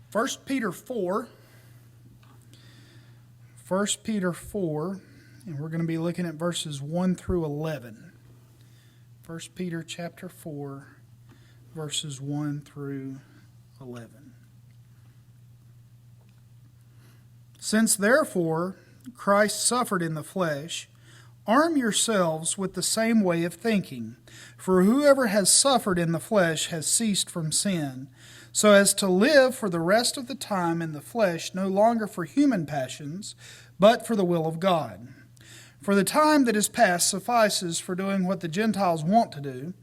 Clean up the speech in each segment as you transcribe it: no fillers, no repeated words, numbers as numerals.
First Peter 4. 1 Peter 4, and we're going to be looking at verses 1 through 11. 1 Peter chapter 4, verses 1 through 11. Since therefore Christ suffered in the flesh, arm yourselves with the same way of thinking. For whoever has suffered in the flesh has ceased from sin, so as to live for the rest of the time in the flesh, no longer for human passions, but for the will of God. For the time that is past suffices for doing what the Gentiles want to do,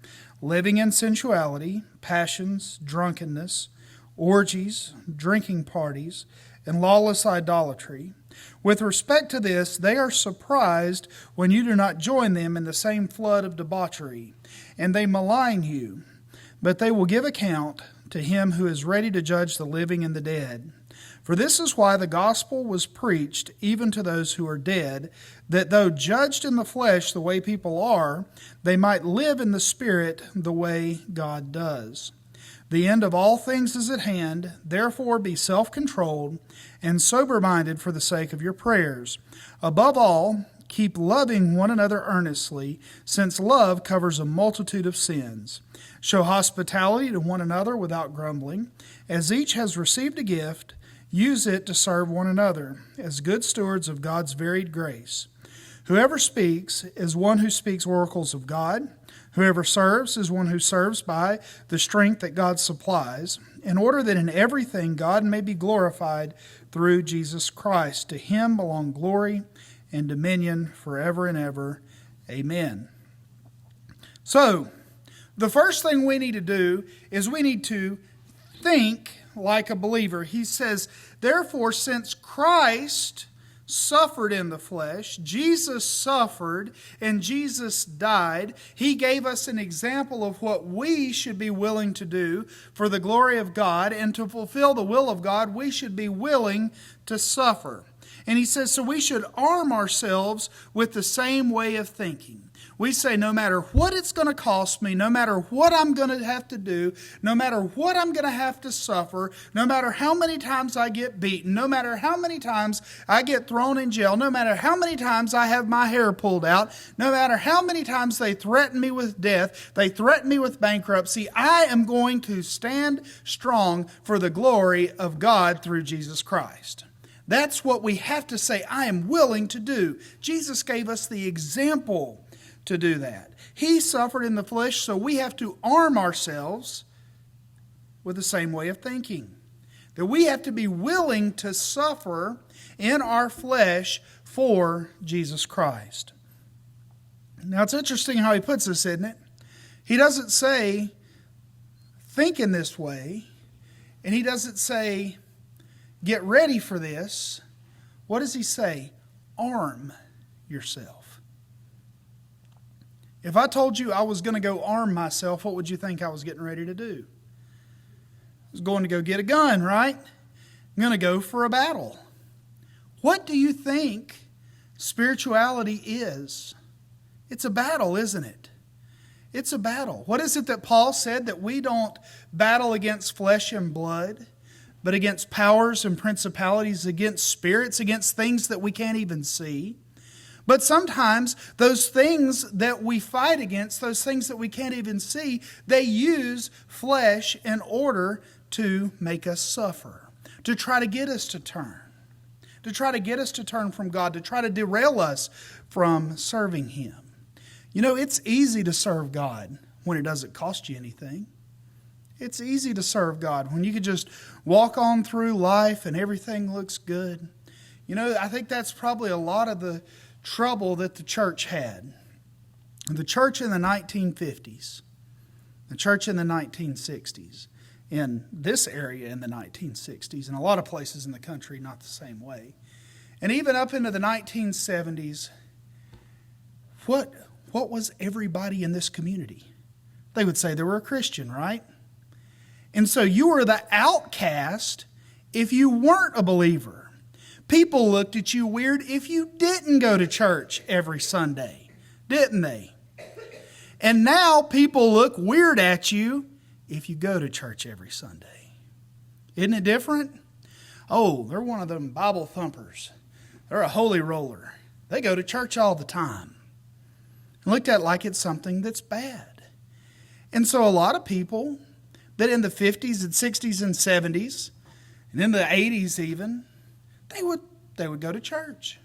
living in sensuality, passions, drunkenness, orgies, drinking parties, and lawless idolatry. With respect to this, they are surprised when you do not join them in the same flood of debauchery, and they malign you. But they will give account to him who is ready to judge the living and the dead. For this is why the gospel was preached even to those who are dead, that though judged in the flesh the way people are, they might live in the spirit the way God does. The end of all things is at hand. Therefore be self-controlled and sober-minded for the sake of your prayers. Above all, keep loving one another earnestly, since love covers a multitude of sins. Show hospitality to one another without grumbling. As each has received a gift, use it to serve one another, as good stewards of God's varied grace. Whoever speaks is one who speaks oracles of God. Whoever serves is one who serves by the strength that God supplies, in order that in everything God may be glorified through Jesus Christ. To him belong glory and dominion forever and ever. Amen. So, the first thing we need to do is we need to think like a believer. He says, therefore, since Christ suffered in the flesh, Jesus suffered and Jesus died, he gave us an example of what we should be willing to do for the glory of God, and to fulfill the will of God, we should be willing to suffer. And he says, so we should arm ourselves with the same way of thinking. We say, no matter what it's going to cost me, no matter what I'm going to have to do, no matter what I'm going to have to suffer, no matter how many times I get beaten, no matter how many times I get thrown in jail, no matter how many times I have my hair pulled out, no matter how many times they threaten me with death, they threaten me with bankruptcy, I am going to stand strong for the glory of God through Jesus Christ. That's what we have to say, I am willing to do. Jesus gave us the example to do that. He suffered in the flesh, so we have to arm ourselves with the same way of thinking. That we have to be willing to suffer in our flesh for Jesus Christ. Now it's interesting how he puts this, isn't it? He doesn't say, think in this way, and he doesn't say, get ready for this. What does he say? Arm yourself. If I told you I was going to go arm myself, what would you think I was getting ready to do? I was going to go get a gun, right? I'm going to go for a battle. What do you think spirituality is? It's a battle, isn't it? It's a battle. What is it that Paul said? That we don't battle against flesh and blood, but against powers and principalities, against spirits, against things that we can't even see. But sometimes those things that we fight against, those things that we can't even see, they use flesh in order to make us suffer, to try to get us to turn, from God, to try to derail us from serving Him. You know, it's easy to serve God when it doesn't cost you anything. It's easy to serve God when you can just walk on through life and everything looks good. You know, I think that's probably a lot of the trouble that the church had. The church in the 1950s, the church in the 1960s, in this area in the 1960s, and a lot of places in the country not the same way. And even up into the 1970s, what was everybody in this community? They would say they were a Christian, right? And so you were the outcast if you weren't a believer. People looked at you weird if you didn't go to church every Sunday, didn't they? And now people look weird at you if you go to church every Sunday. Isn't it different? Oh, they're one of them Bible thumpers. They're a holy roller. They go to church all the time. And looked at like it's something that's bad. And so a lot of people that in the 50s and 60s and 70s, and in the 80s even, they would go to church.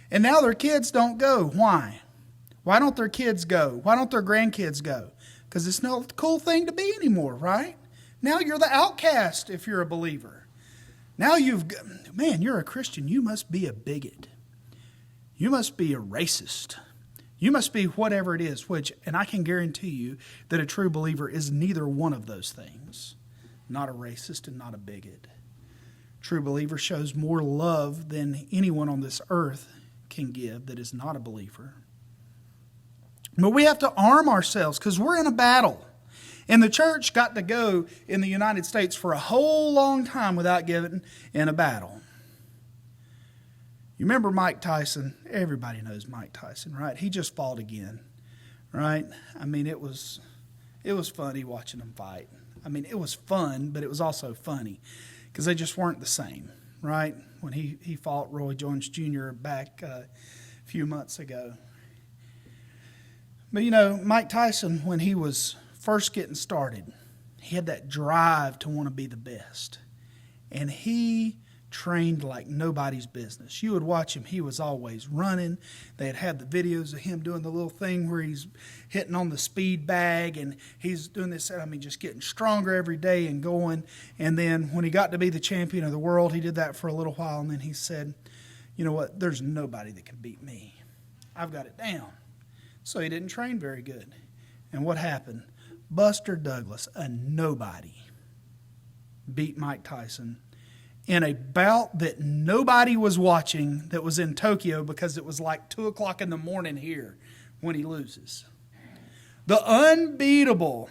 And now their kids don't go. Why? Why don't their kids go? Why don't their grandkids go? Because it's not a cool thing to be anymore, right? Now you're the outcast if you're a believer. Now you're a Christian. You must be a bigot. You must be a racist. You must be whatever it is, and I can guarantee you that a true believer is neither one of those things. Not a racist and not a bigot. True believer shows more love than anyone on this earth can give that is not a believer. But we have to arm ourselves because we're in a battle. And the church got to go in the United States for a whole long time without getting in a battle. You remember Mike Tyson? Everybody knows Mike Tyson, right? He just fought again, right? I mean, it was funny watching them fight. I mean, it was fun, but it was also funny because they just weren't the same, right? When he fought Roy Jones Jr. back a few months ago. But, Mike Tyson, when he was first getting started, he had that drive to want to be the best. And he trained like nobody's business. You would watch him. He was always running. They had the videos of him doing the little thing where he's hitting on the speed bag and he's doing this, just getting stronger every day and going. And then when he got to be the champion of the world, he did that for a little while. And then he said, you know what? There's nobody that can beat me. I've got it down. So he didn't train very good. And what happened? Buster Douglas, a nobody, beat Mike Tyson in a bout that nobody was watching that was in Tokyo because it was like 2 o'clock in the morning here when he loses. The unbeatable,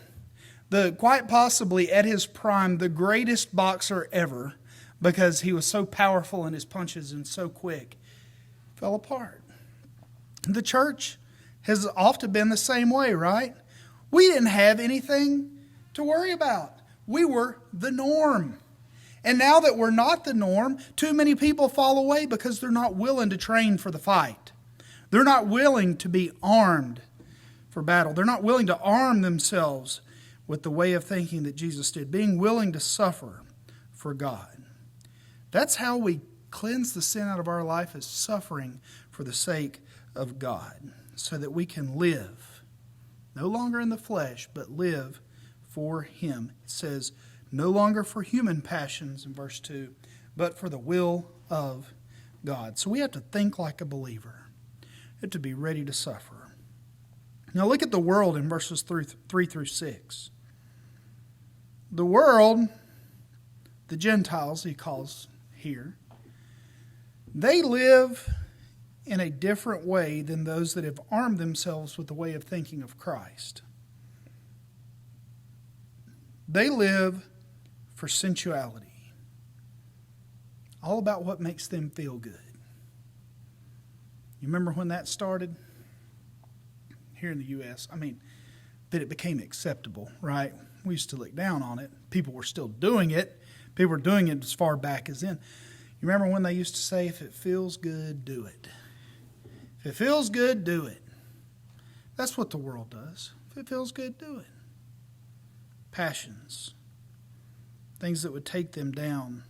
quite possibly at his prime, the greatest boxer ever because he was so powerful in his punches and so quick, fell apart. The church has often been the same way, right? We didn't have anything to worry about. We were the norm. And now that we're not the norm, too many people fall away because they're not willing to train for the fight. They're not willing to be armed for battle. They're not willing to arm themselves with the way of thinking that Jesus did, being willing to suffer for God. That's how we cleanse the sin out of our life, is suffering for the sake of God, so that we can live, no longer in the flesh, but live for Him. It says, no longer for human passions in verse 2, but for the will of God. So we have to think like a believer. We have to be ready to suffer. Now look at the world in verses 3 through 6. The world, the Gentiles he calls here, they live in a different way than those that have armed themselves with the way of thinking of Christ. They live for sensuality. All about what makes them feel good. You remember when that started? Here in the U.S., that it became acceptable, right? We used to look down on it. People were still doing it. People were doing it as far back as then. You remember when they used to say, if it feels good, do it. If it feels good, do it. That's what the world does. If it feels good, do it. Passions. Things that would take them down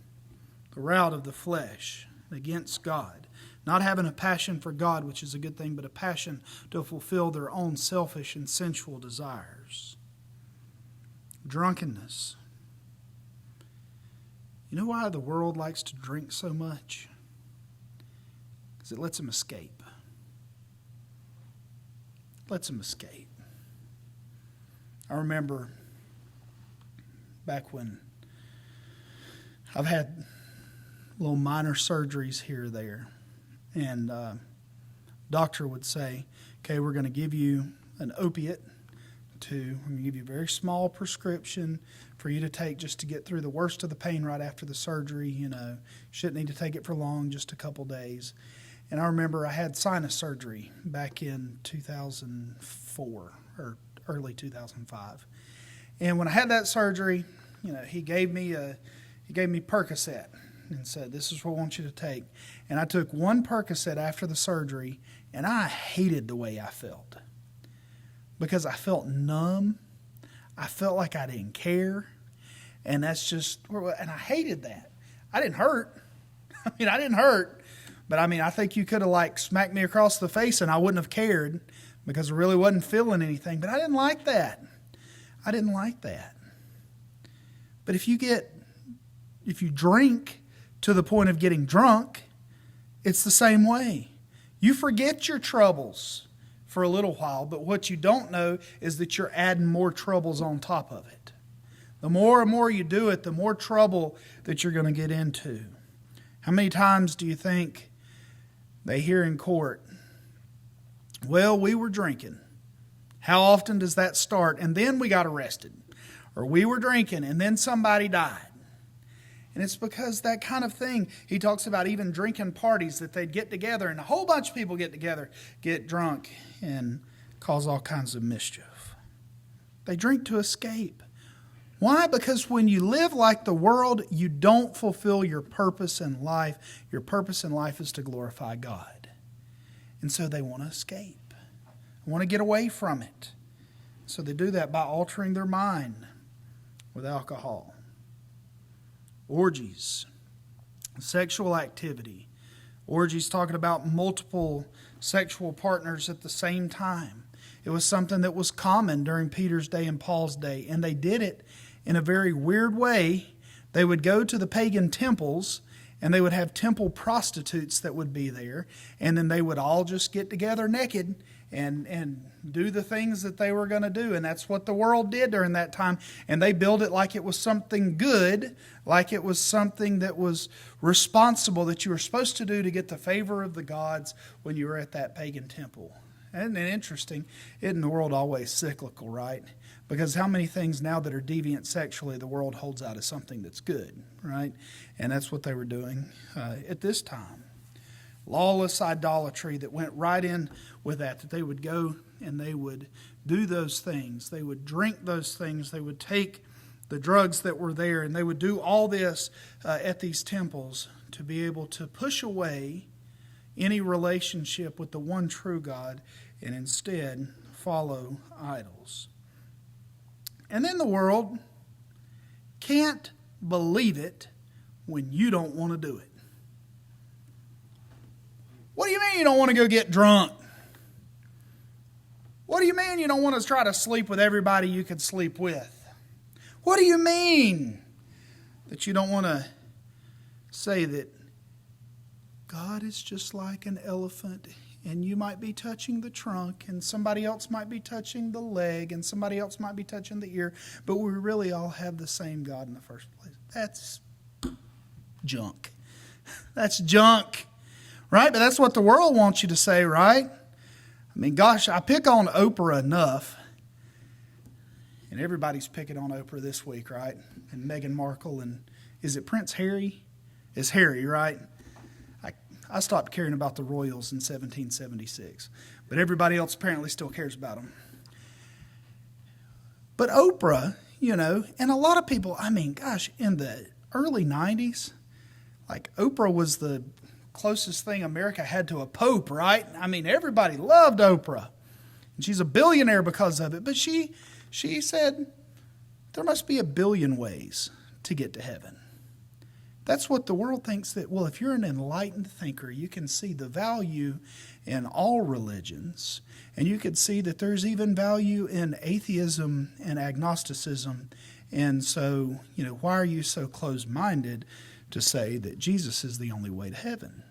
the route of the flesh against God. Not having a passion for God, which is a good thing, but a passion to fulfill their own selfish and sensual desires. Drunkenness. You know why the world likes to drink so much? Because it lets them escape. Lets them escape. I remember back when I've had little minor surgeries here or there, and doctor would say, okay, we're going to give you an opiate. We're going to give you a very small prescription for you to take just to get through the worst of the pain right after the surgery. Shouldn't need to take it for long, just a couple days. And I remember I had sinus surgery back in 2004 or early 2005. And when I had that surgery, he gave me He gave me Percocet and said, this is what I want you to take. And I took one Percocet after the surgery, and I hated the way I felt. Because I felt numb. I felt like I didn't care. And that's just, and I hated that. I didn't hurt. I didn't hurt. But I think you could have smacked me across the face and I wouldn't have cared because I really wasn't feeling anything. But I didn't like that. I didn't like that. But if you drink to the point of getting drunk, it's the same way. You forget your troubles for a little while, but what you don't know is that you're adding more troubles on top of it. The more and more you do it, the more trouble that you're going to get into. How many times do you think they hear in court, well, we were drinking. How often does that start? And then we got arrested. Or we were drinking and then somebody died. And it's because that kind of thing. He talks about even drinking parties that they'd get together and a whole bunch of people get together, get drunk and cause all kinds of mischief. They drink to escape. Why? Because when you live like the world, you don't fulfill your purpose in life. Your purpose in life is to glorify God. And so they want to escape. They want to get away from it. So they do that by altering their mind with alcohol. Orgies, sexual activity. Orgies talking about multiple sexual partners at the same time. It was something that was common during Peter's day and Paul's day, and they did it in a very weird way. They would go to the pagan temples, and they would have temple prostitutes that would be there, and then they would all just get together naked and do the things that they were going to do. And that's what the world did during that time. And they built it like it was something good, like it was something that was responsible that you were supposed to do to get the favor of the gods when you were at that pagan temple. Isn't it interesting? Isn't the world always cyclical, right? Because how many things now that are deviant sexually the world holds out as something that's good, right? And that's what they were doing at this time. Lawless idolatry that went right in with that they would go and they would do those things. They would drink those things. They would take the drugs that were there, and they would do all this at these temples to be able to push away any relationship with the one true God and instead follow idols. And then the world can't believe it when you don't want to do it. What do you mean you don't want to go get drunk? What do you mean you don't want to try to sleep with everybody you could sleep with? What do you mean that you don't want to say that God is just like an elephant and you might be touching the trunk and somebody else might be touching the leg and somebody else might be touching the ear, but we really all have the same God in the first place? That's junk. That's junk. Right? But that's what the world wants you to say, right? Gosh, I pick on Oprah enough. And everybody's picking on Oprah this week, right? And Meghan Markle and, is it Prince Harry? It's Harry, right? I stopped caring about the royals in 1776. But everybody else apparently still cares about them. But Oprah, and a lot of people, gosh, in the early 90s, Oprah was the closest thing America had to a pope, right? Everybody loved Oprah. And she's a billionaire because of it. But she said, there must be a billion ways to get to heaven. That's what the world thinks that, well, if you're an enlightened thinker, you can see the value in all religions. And you could see that there's even value in atheism and agnosticism. And so, why are you so closed-minded to say that Jesus is the only way to heaven?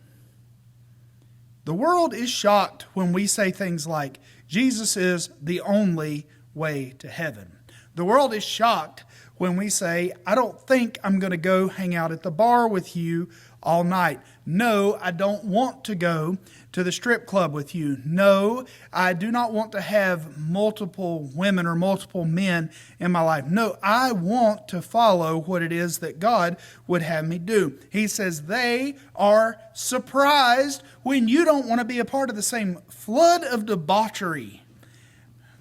The world is shocked when we say things like, Jesus is the only way to heaven. The world is shocked when we say, I don't think I'm going to go hang out at the bar with you all night. No, I don't want to go to the strip club with you. No, I do not want to have multiple women or multiple men in my life. No, I want to follow what it is that God would have me do. He says they are surprised when you don't want to be a part of the same flood of debauchery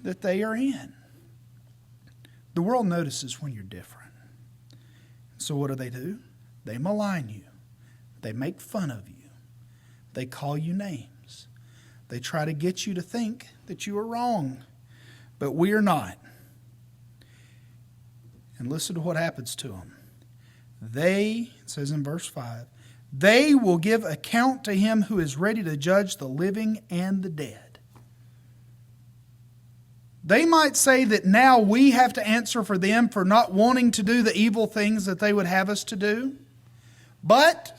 that they are in. The world notices when you're different. So what do? They malign you. They make fun of you. They call you names. They try to get you to think that you are wrong. But we are not. And listen to what happens to them. They, it says in verse 5, they will give account to him who is ready to judge the living and the dead. They might say that now we have to answer for them for not wanting to do the evil things that they would have us to do. But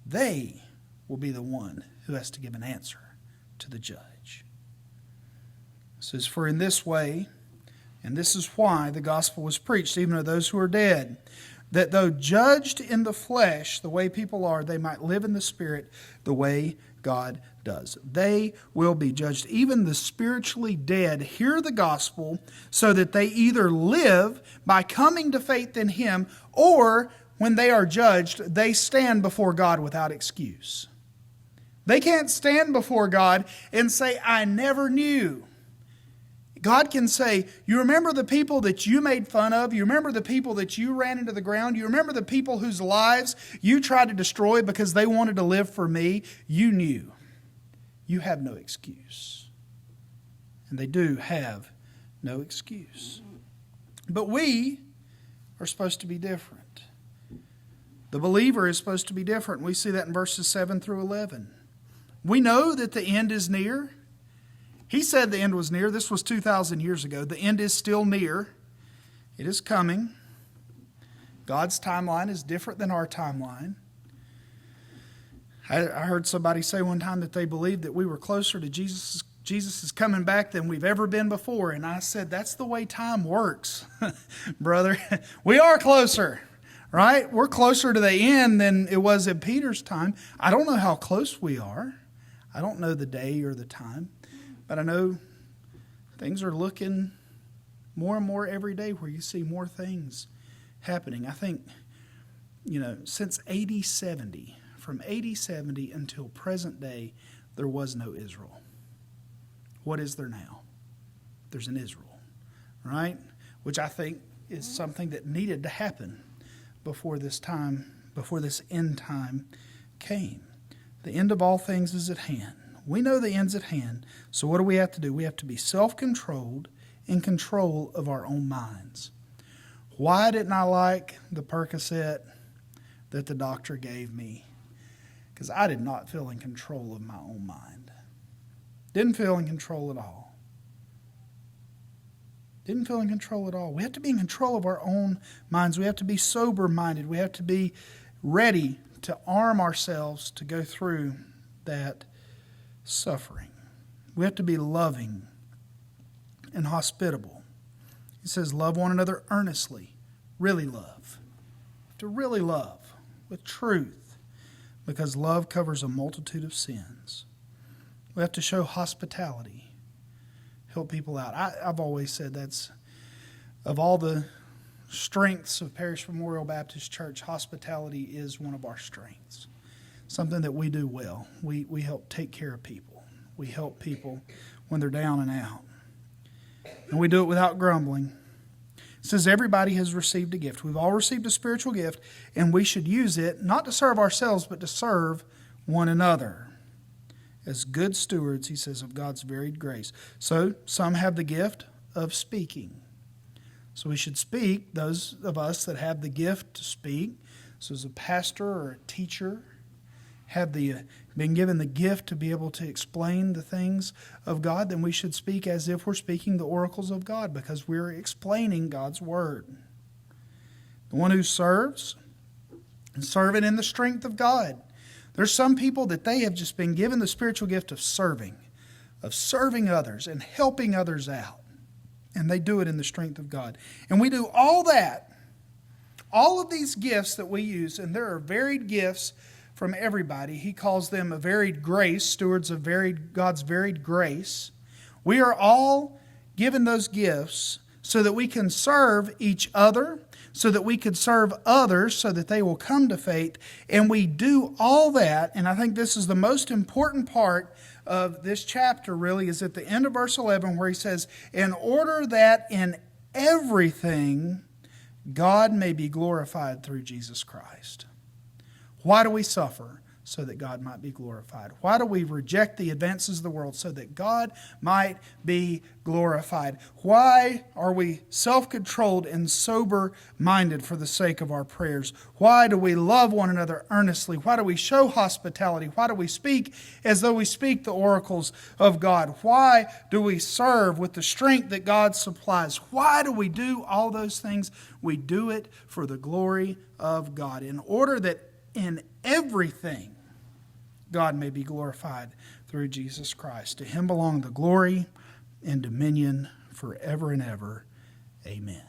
they will be the one who has to give an answer to the judge. It says, for in this way, and this is why the gospel was preached, even to those who are dead, that though judged in the flesh, the way people are, they might live in the Spirit the way God does. They will be judged. Even the spiritually dead hear the gospel so that they either live by coming to faith in Him, or when they are judged, they stand before God without excuse. They can't stand before God and say, I never knew. God can say, you remember the people that you made fun of? You remember the people that you ran into the ground? You remember the people whose lives you tried to destroy because they wanted to live for me? You knew. You have no excuse. And they do have no excuse. But we are supposed to be different. The believer is supposed to be different. We see that in verses 7 through 11. We know that the end is near. He said the end was near. This was 2,000 years ago. The end is still near. It is coming. God's timeline is different than our timeline. I heard somebody say one time that they believed that we were closer to Jesus is coming back than we've ever been before. And I said, that's the way time works, brother. We are closer, right? We're closer to the end than it was at Peter's time. I don't know how close we are. I don't know the day or the time. But I know things are looking more and more every day where you see more things happening. I think, since AD 70, from AD 70 until present day, there was no Israel. What is there now? There's an Israel, right? Which I think is something that needed to happen before this end time came. The end of all things is at hand. We know the end's at hand, so what do we have to do? We have to be self-controlled, in control of our own minds. Why didn't I like the Percocet that the doctor gave me? Because I did not feel in control of my own mind. Didn't feel in control at all. Didn't feel in control at all. We have to be in control of our own minds. We have to be sober-minded. We have to be ready to arm ourselves to go through that suffering. We have to be loving and hospitable. He says, love one another earnestly. Really love. To really love with truth, because love covers a multitude of sins. We have to show hospitality. Help people out. I've always said that's, of all the strengths of Parish Memorial Baptist Church, hospitality is one of our strengths. Something that we do well. We help take care of people. We help people when they're down and out. And we do it without grumbling. It says everybody has received a gift. We've all received a spiritual gift, and we should use it not to serve ourselves, but to serve one another. As good stewards, he says, of God's varied grace. So some have the gift of speaking. So we should speak, those of us that have the gift to speak. So as a pastor or a teacher, have been given the gift to be able to explain the things of God, then we should speak as if we're speaking the oracles of God, because we're explaining God's word. The one who serves, and serving in the strength of God. There's some people that they have just been given the spiritual gift of serving others and helping others out. And they do it in the strength of God. And we do all that, all of these gifts that we use, and there are varied gifts from everybody. He calls them a varied grace, stewards of God's varied grace. We are all given those gifts so that we can serve each other, so that we could serve others, so that they will come to faith. And we do all that, and I think this is the most important part of this chapter, really, is at the end of verse 11, where he says, in order that in everything God may be glorified through Jesus Christ. Why do we suffer? So that God might be glorified. Why do we reject the advances of the world? So that God might be glorified. Why are we self-controlled and sober-minded for the sake of our prayers? Why do we love one another earnestly? Why do we show hospitality? Why do we speak as though we speak the oracles of God? Why do we serve with the strength that God supplies? Why do we do all those things? We do it for the glory of God, in order that in everything God may be glorified through Jesus Christ. To him belong the glory and dominion forever and ever. Amen.